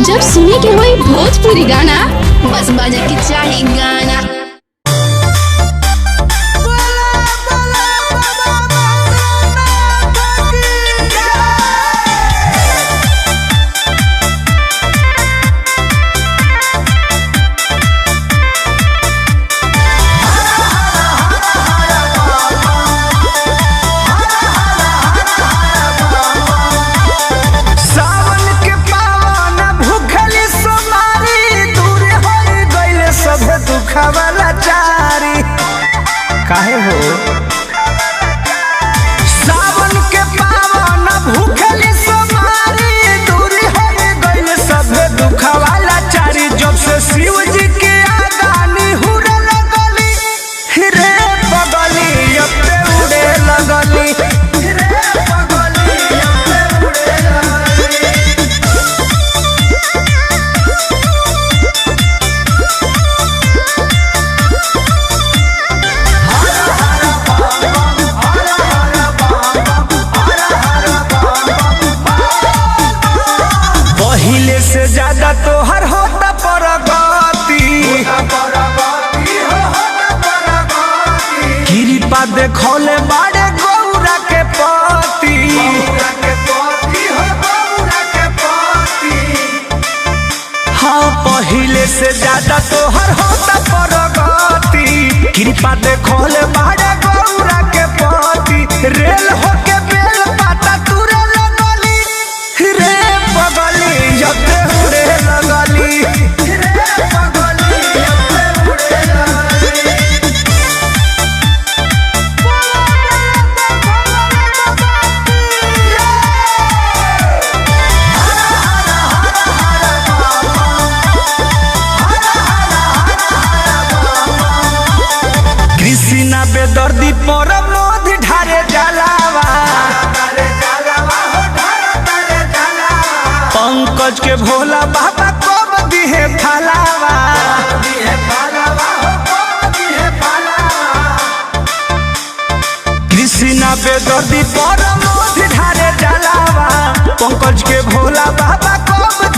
जब सुने के होई भोजपुरी गाना, बस बजे के चाही गाना। काहे हो सावन के पावन भूखली सोमारी दूरी हो गइल सब दुखवाला चारी। जब से शिव जी के आगानी हुरे लगली रे बगली अब ते उड़े लगली रे बगली अब ते उड़े लगली। पहिले से ज्यादा तोहर होता परगति, कृपा देखौले बाड़े गौरा के पति। हाँ पहिले से ज्यादा तोहर होता परगति, कृपा देखौले बाड़े गौरा के पति। रेल होके बेल पाता तुरे लगली रे बगली जब ते उड़े लगली रे बगली जब ते उड़े लगली। कृष्णा बेदर्दी पर मोद ढारे जलावा, पंकज के भोला बाबा कब दिहे फलावा। कृष्णा बेदर्दी पर मोद ढारे जलावा, पंकज के भोला बाबा कब